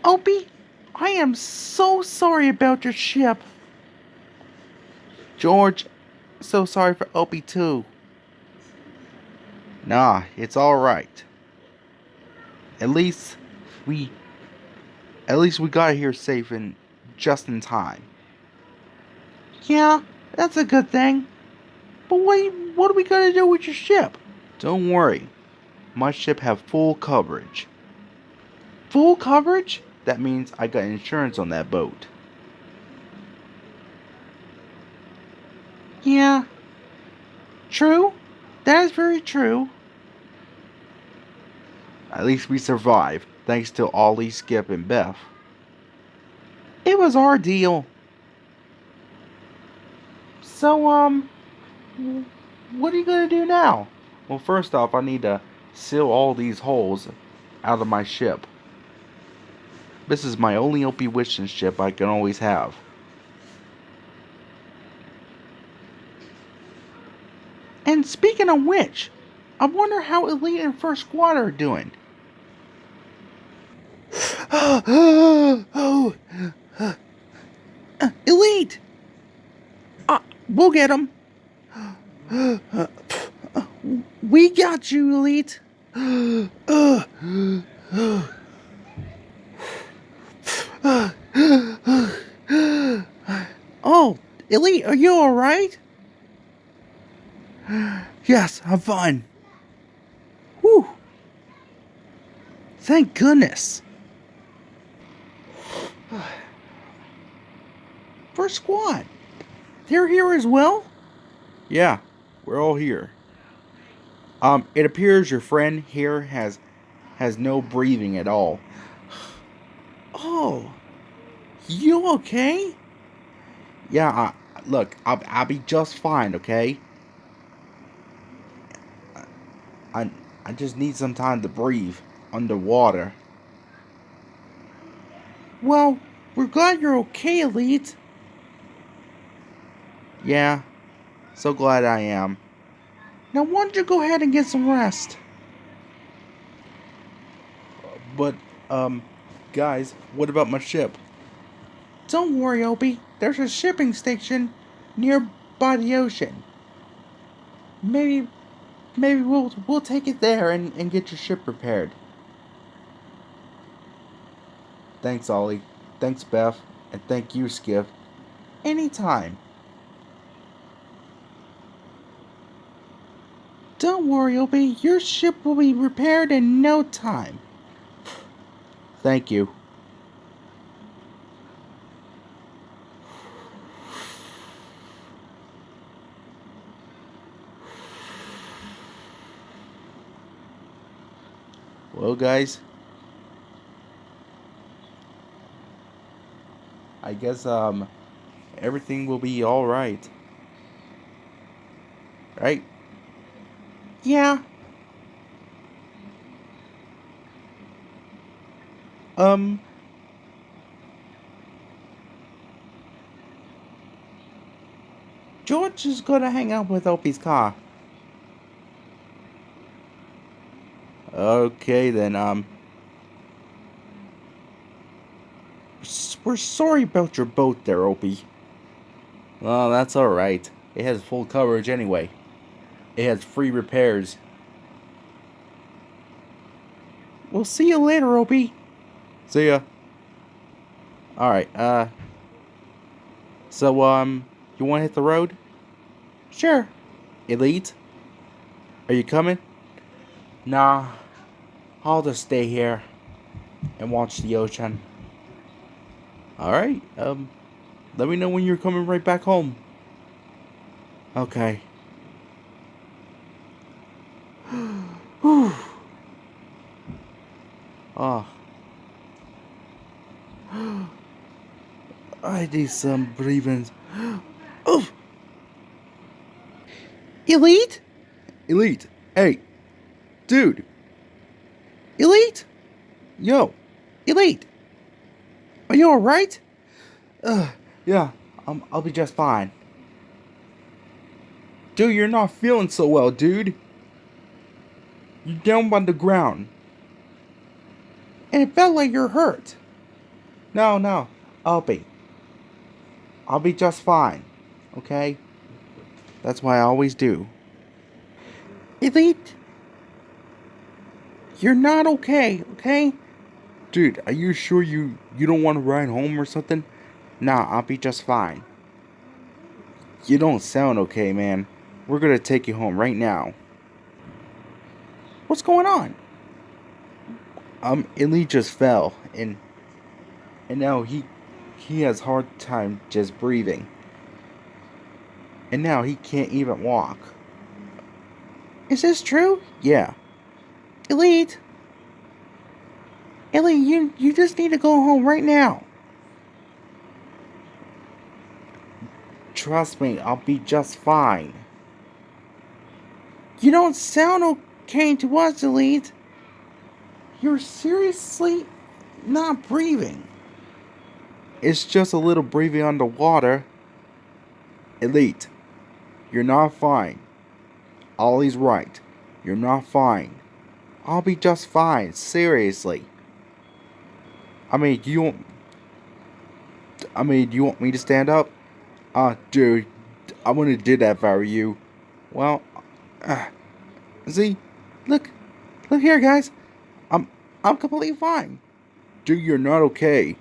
Opie, I am so sorry about your ship. George, so sorry for Opie too. Nah, it's alright. At least we at least we got here safe and just in time. Yeah, that's a good thing. But what are we gonna do with your ship? Don't worry. My ship have full coverage. Full coverage? That means I got insurance on that boat. Yeah. True. That is very true. At least we survived, thanks to Ollie, Skip, and Beth. It was our deal. So, what are you gonna do now? Well, first off, I need to seal all these holes out of my ship. This is my only Opie wishing ship I can always have. And speaking of which, I wonder how Elite and First Squad are doing. Elite! We'll get them. We got you, Elite. Oh, Elite, are you alright? Yes, I'm fine. Whew. Thank goodness. First Squad, they're here as well? Yeah, we're all here. It appears your friend here has no breathing at all. Oh, you okay? Yeah, look, I'll be just fine, okay? I I just need some time to breathe underwater. Well, we're glad you're okay, Elite. Yeah, so glad I am. Now, why don't you go ahead and get some rest? But, guys, what about my ship? Don't worry, Opie. There's a shipping station nearby the ocean. Maybe we'll take it there and get your ship repaired. Thanks, Ollie. Thanks, Beth. And thank you, Skip. Anytime. Don't worry, Opie. Your ship will be repaired in no time. Thank you. Well, guys, I guess everything will be all right. Right? Yeah. Um George is gonna hang out with Opie's car. Okay then. We're sorry about your boat there, Opie. Well, that's all right. It has full coverage anyway. It has free repairs. We'll see you later, Opie. See ya. All right. So you want to hit the road? Sure. Elite? Are you coming? Nah. I'll just stay here and watch the ocean. All right. Let me know when you're coming right back home. Okay. Whew. Ah. I need some breathing. Oh! Elite? Elite. Hey. Dude. Elite? Yo. Elite? Are you alright? Yeah. I'll be just fine. Dude, you're not feeling so well, dude. You're down by the ground. And it felt like you're hurt. No, no, Opie. I'll be just fine. Okay? That's what I always do. Elite, you're not okay, okay? Dude, are you sure you don't want to ride home or something? Nah, I'll be just fine. You don't sound okay, man. We're gonna take you home right now. What's going on? Ellie just fell, and now he has hard time just breathing. And now he can't even walk. Is this true? Yeah. Elite, you just need to go home right now. Trust me, I'll be just fine. You don't sound okay to us, Elite. You're seriously not breathing. It's just a little breathing underwater. Elite, you're not fine. Ollie's right. You're not fine. I'll be just fine, seriously. I mean, you want me to stand up? Dude, I wouldn't do that if I were you. Well, uh, See, look here, guys. I'm completely fine. dude, you're not okay.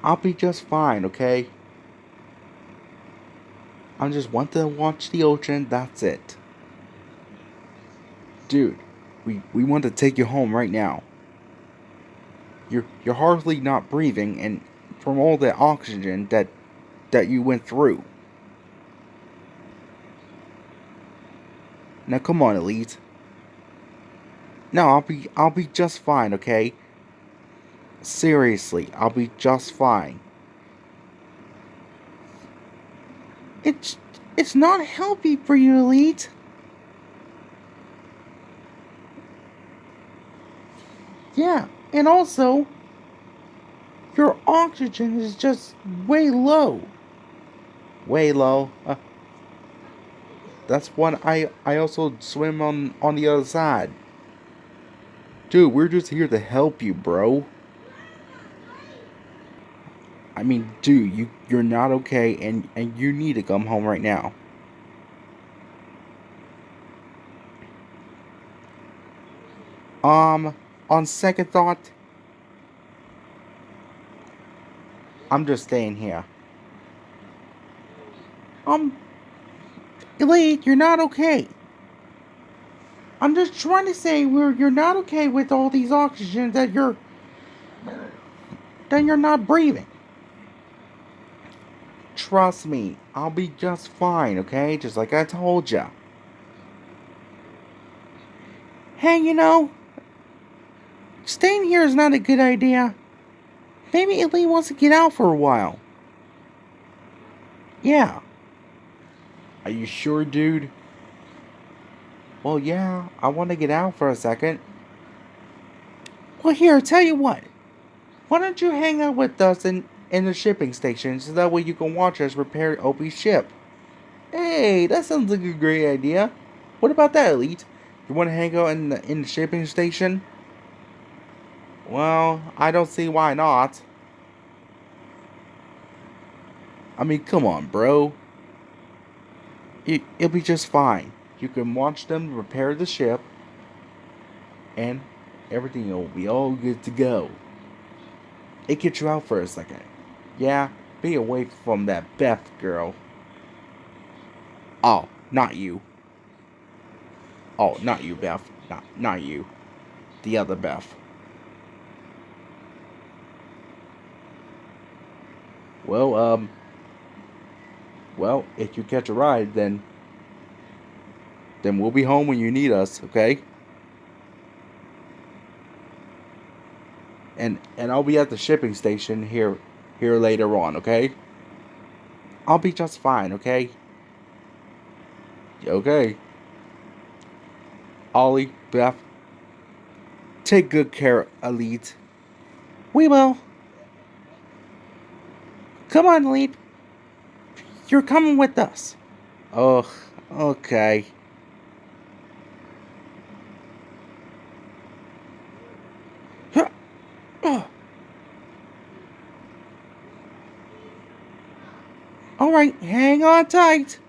I'll be just fine, okay? I just want to watch the ocean, that's it. Dude, we want to take you home right now. You're hardly not breathing and from all the oxygen that you went through. Now come on, Elite. No, I'll be just fine, okay? Seriously, I'll be just fine. It's it's not healthy for you, Elite. Yeah, and also your oxygen is just way low. Way low. That's when I also swim on the other side. Dude, we're just here to help you, bro. I mean, dude, you're not okay and you need to come home right now. On second thought, I'm just staying here. Um, Elite, you're not okay. I'm just trying to say you're not okay with all these oxygen that you're not breathing. Trust me, I'll be just fine, okay? Just like I told ya. Hey, staying here is not a good idea. Maybe Elite wants to get out for a while. Yeah. Are you sure, dude? Well, yeah, I want to get out for a second. Well, here, tell you what. Why don't you hang out with us in the shipping station so that way you can watch us repair Opie's ship? Hey, that sounds like a great idea. What about that, Elite? You want to hang out in the shipping station? Well, I don't see why not. I mean, come on, bro. It'll be just fine. You can watch them repair the ship, and everything will be all good to go. It gets you out for a second. Yeah, be away from that Beth girl. Oh, not you. Oh, not you, Beth. Not you. The other Beth. Well, if you catch a ride, then we'll be home when you need us, okay? And I'll be at the shipping station here later on, okay? I'll be just fine, okay? Okay. Ollie, Beth, take good care, Elite. We will. Come on, Elite. You're coming with us. Oh, okay. Alright, hang on tight.